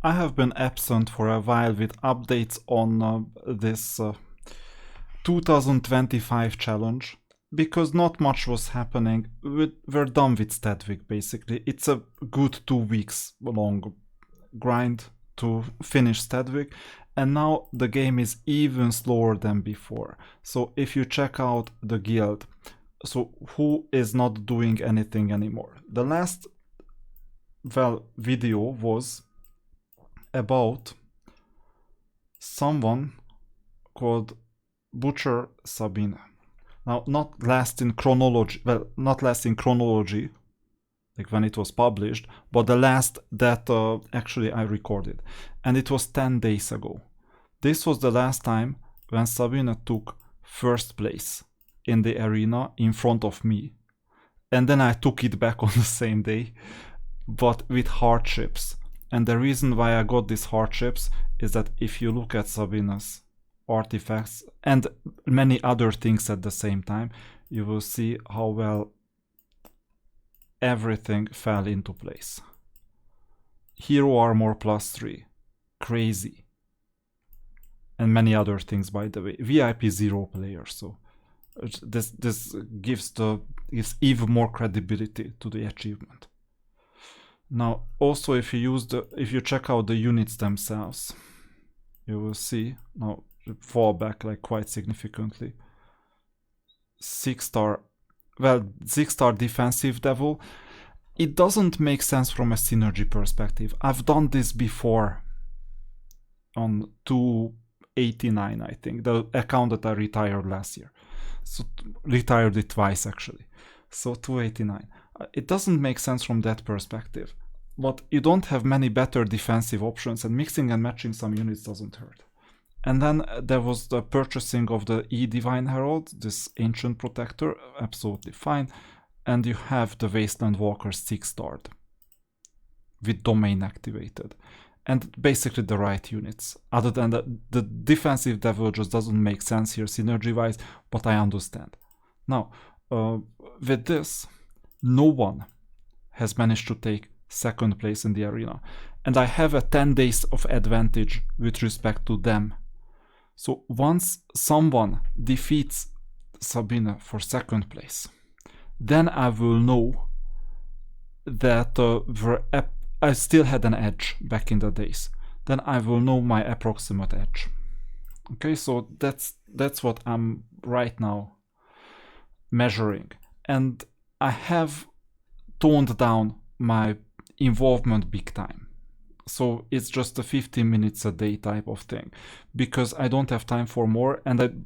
I have been absent for a while with updates on this 2025 challenge because not much was happening. We're done with Steadwick basically. It's a good 2 weeks long grind to finish Steadwick, and now the game is even slower than before. So if you check out the guild, so who is not doing anything anymore? The last video was about someone called Butcher Sabine. Now, not last in chronology, like when it was published, but the last that actually I recorded. And it was 10 days ago. This was the last time when Sabine took first place in the arena in front of me. And then I took it back on the same day, but with hardships. And the reason why I got these hardships is that if you look at Sabine's artifacts and many other things at the same time, you will see how well everything fell into place. Hero armor +3, crazy. And many other things, by the way. VIP 0 player, so this gives even more credibility to the achievement. Now, also if you check out the units themselves, you will see now fall back like quite significantly. 6-star defensive devil. It doesn't make sense from a synergy perspective. I've done this before on 289, I think, the account that I retired last year. So retired it twice actually. So 289. It doesn't make sense from that perspective. But you don't have many better defensive options, and mixing and matching some units doesn't hurt. And then there was the purchasing of the Divine Herald, this Ancient Protector, absolutely fine. And you have the Wasteland Walker 6-starred with Domain activated. And basically the right units. Other than the defensive devil just doesn't make sense here synergy-wise, but I understand. Now, with this, no one has managed to take second place in the arena. And I have a 10 days of advantage with respect to them. So once someone defeats Sabine for second place, then I will know that I still had an edge back in the days. Then I will know my approximate edge. Okay, so that's what I'm right now measuring. And I have toned down my involvement big time. So it's just a 15 minutes a day type of thing, because I don't have time for more, and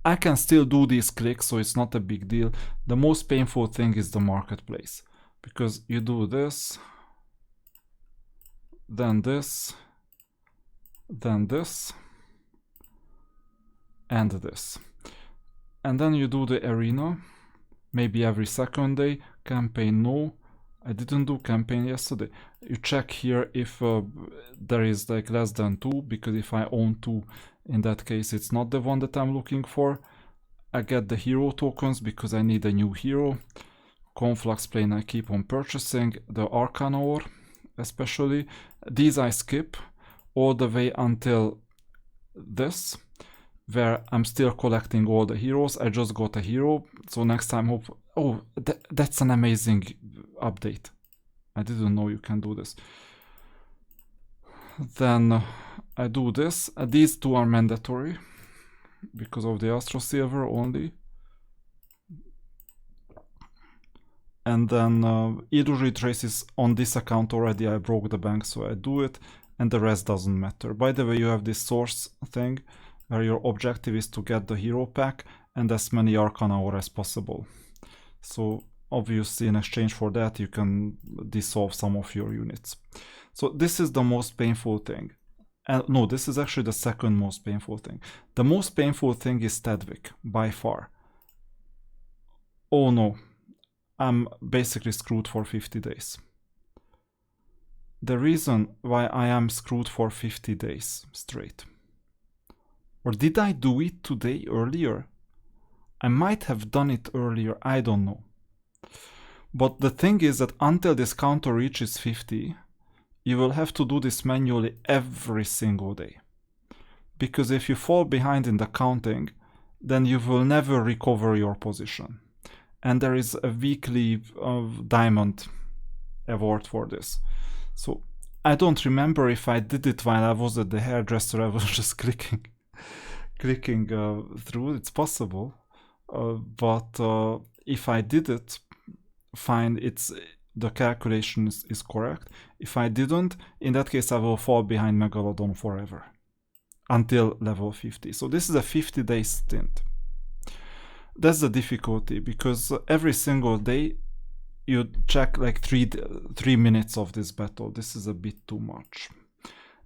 I can still do these clicks, so it's not a big deal. The most painful thing is the marketplace, because you do this, then this, then this, and this. And then you do the arena, maybe every second day. Campaign, no. I didn't do campaign yesterday. You check here if there is like less than 2, because if I own 2, in that case it's not the one that I'm looking for. I get the hero tokens because I need a new hero. Conflux plane I keep on purchasing. The Arcana ore especially. These I skip all the way until this, where I'm still collecting all the heroes. I just got a hero, so next time that's an amazing update. I didn't know you can do this. Then I do this. These 2 are mandatory because of the Astro Silver only. And then Illusory Traces on this account already. I broke the bank, so I do it, and the rest doesn't matter. By the way, you have this source thing where your objective is to get the hero pack and as many Arcana ore as possible. So obviously in exchange for that you can dissolve some of your units. So this is the most painful thing. And no, this is actually the second most painful thing. The most painful thing is Steadwick, by far. Oh no, I'm basically screwed for 50 days. The reason why I am screwed for 50 days straight. Or did I do it today earlier? I might have done it earlier, I don't know. But the thing is that until this counter reaches 50, you will have to do this manually every single day. Because if you fall behind in the counting, then you will never recover your position. And there is a weekly diamond award for this. So I don't remember if I did it while I was at the hairdresser. I was just clicking through. It's possible, but if I did it, fine. The calculation is correct. If I didn't, in that case, I will fall behind Megalodon forever until level 50. So this is a 50-day stint. That's the difficulty, because every single day you check like 3 minutes of this battle. This is a bit too much.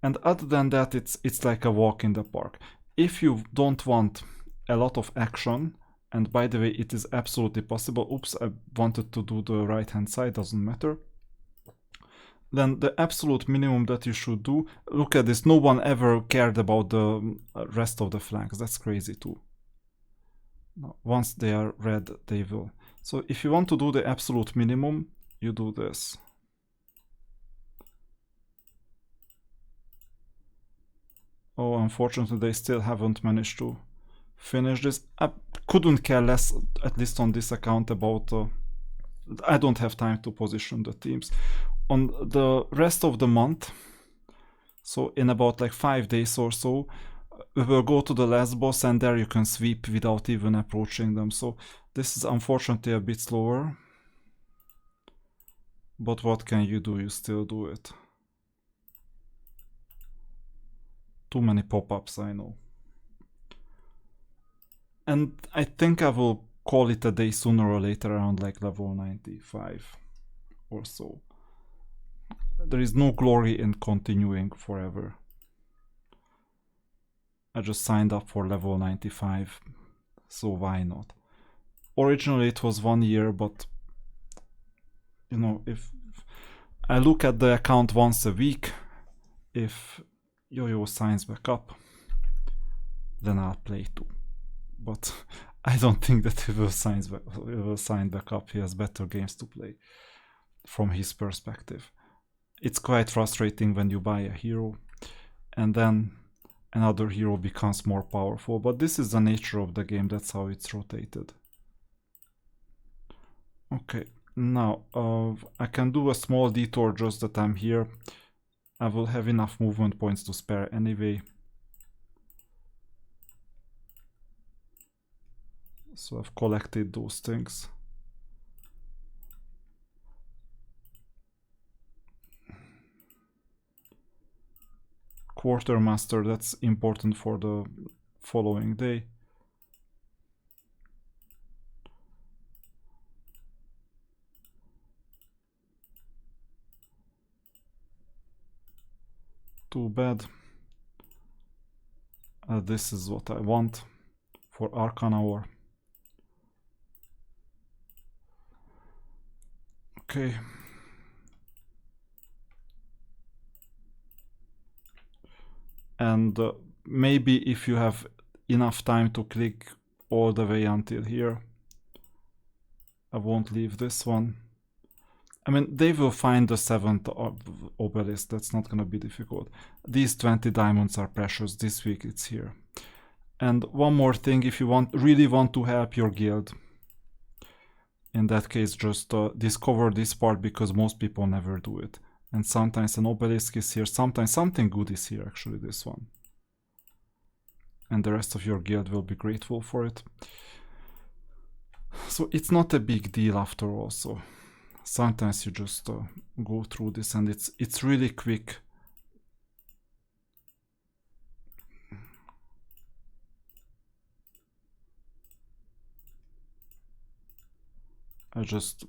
And other than that, it's like a walk in the park. If you don't want a lot of action, and by the way, it is absolutely possible. Oops, I wanted to do the right hand side, doesn't matter. Then the absolute minimum that you should do, look at this, no one ever cared about the rest of the flags. That's crazy too. Once they are red, they will. So if you want to do the absolute minimum, you do this. Oh, unfortunately, they still haven't managed to finish this. I couldn't care less, at least on this account, about... I don't have time to position the teams. On the rest of the month, so in about like 5 days or so, we will go to the last boss, and there you can sweep without even approaching them. So this is unfortunately a bit slower. But what can you do? You still do it. Too many pop-ups, I know. And I think I will call it a day sooner or later, around like level 95 or so. There is no glory in continuing forever. I just signed up for level 95, so why not? Originally it was 1 year, but you know, if I look at the account once a week, if Yo-Yo signs back up, then I'll play too. But I don't think that he will sign back up. He has better games to play from his perspective. It's quite frustrating when you buy a hero and then another hero becomes more powerful, but this is the nature of the game. That's how it's rotated. Okay, now I can do a small detour just that I'm here. I will have enough movement points to spare anyway. So I've collected those things. Quartermaster, that's important for the following day. Too bad. This is what I want for Arcana Hour. Okay. And maybe if you have enough time to click all the way until here, I won't leave this one. I mean, they will find the 7th obelisk. That's not gonna be difficult. These 20 diamonds are precious. This week it's here. And one more thing, if you really want to help your guild, in that case, just discover this part, because most people never do it. And sometimes an obelisk is here, sometimes something good is here, actually, this one. And the rest of your guild will be grateful for it. So it's not a big deal after all, so sometimes you just go through this, and it's really quick. I just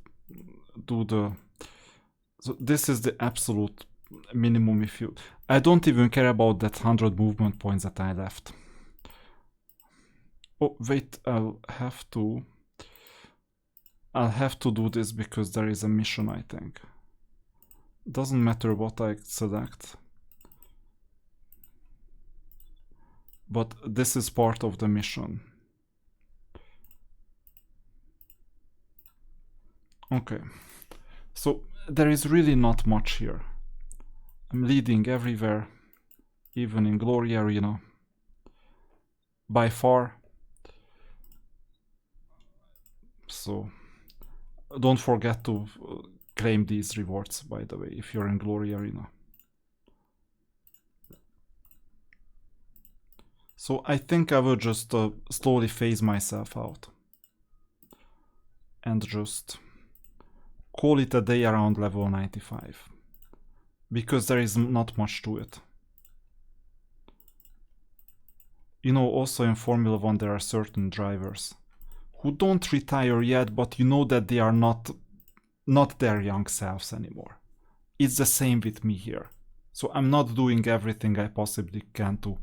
do the... So this is the absolute minimum. If you... I don't even care about that 100 movement points that I left. Oh, wait, I'll have to do this because there is a mission, I think. Doesn't matter what I select. But this is part of the mission. Okay. So there is really not much here. I'm leading everywhere, even in Glory Arena, by far. So don't forget to claim these rewards, by the way, if you're in Glory Arena. So I think I will just slowly phase myself out and just call it a day around level 95, because there is not much to it. You know, also in Formula 1 there are certain drivers who don't retire yet, but you know that they are not their young selves anymore. It's the same with me here. So I'm not doing everything I possibly can to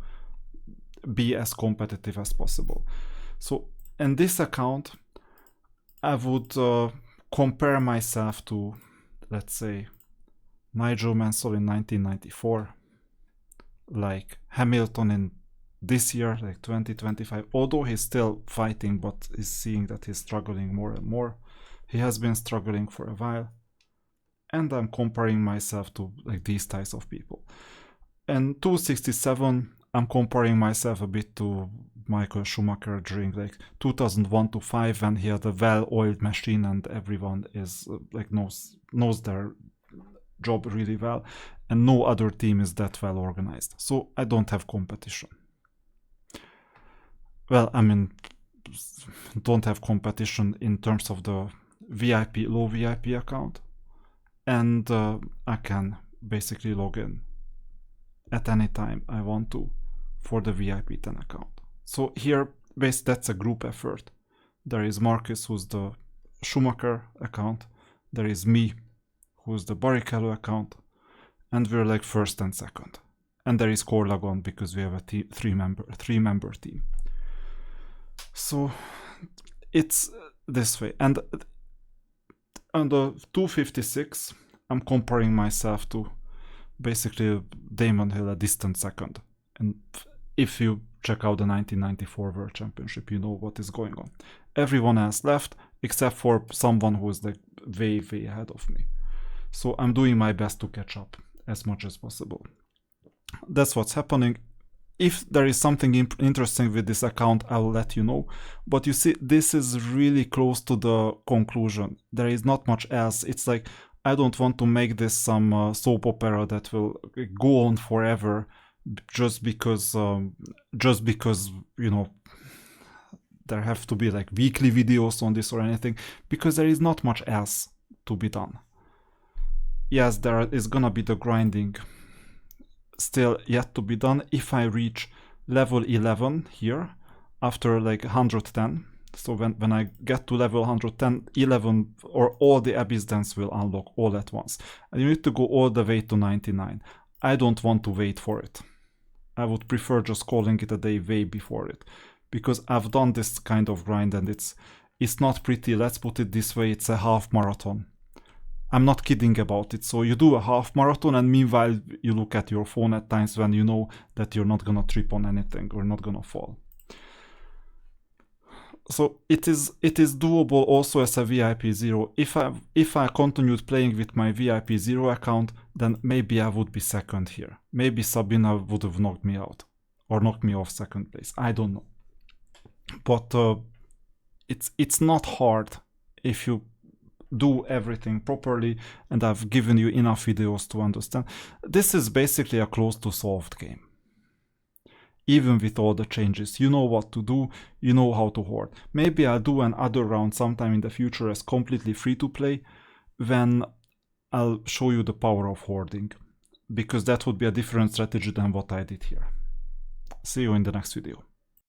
be as competitive as possible. So in this account, I would compare myself to, let's say, Nigel Mansell in 1994, like Hamilton in this year, like 2025, although he's still fighting, but is seeing that he's struggling more and more. He has been struggling for a while. And I'm comparing myself to like these types of people. And 267, I'm comparing myself a bit to Michael Schumacher during like 2001 to 5, when he had a well-oiled machine and everyone is like knows their job really well, and no other team is that well organized. So I don't have competition. Well, I mean, don't have competition in terms of the VIP, low VIP account, and I can basically log in at any time I want to for the VIP 10 account. So here, that's a group effort. There is Marcus, who's the Schumacher account. There is me, who's the Barrichello account, and we're like first and second. And there is Corlagon, because we have a three-member team. So it's this way. And on the 256, I'm comparing myself to basically Damon Hill, a distant second. And if you check out the 1994 World Championship, you know what is going on. Everyone else left, except for someone who is like way ahead of me. So I'm doing my best to catch up as much as possible. That's what's happening. If there is something interesting with this account, I'll let you know. But you see, this is really close to the conclusion. There is not much else. It's like, I don't want to make this some soap opera that will go on forever just because, you know, there have to be like weekly videos on this or anything, because there is not much else to be done. Yes, there is gonna be the grinding still yet to be done. If I reach level 11 here after like 110, so when I get to level 110, 11 or all the abyss dens will unlock all at once, and you need to go all the way to 99. I don't want to wait for it. I would prefer just calling it a day way before it, because I've done this kind of grind and it's not pretty. Let's put it this way, it's a half marathon. I'm not kidding about it. So you do a half marathon, and meanwhile you look at your phone at times when you know that you're not gonna trip on anything or not gonna fall. So it is doable also as a VIP 0. If I continued playing with my VIP 0 account, then maybe I would be second here. Maybe Sabina would have knocked me out or knocked me off second place. I don't know. But it's not hard if you do everything properly, and I've given you enough videos to understand. This is basically a close to solved game. Even with all the changes, you know what to do, you know how to hoard. Maybe I'll do another round sometime in the future as completely free to play, when I'll show you the power of hoarding, because that would be a different strategy than what I did here. See you in the next video.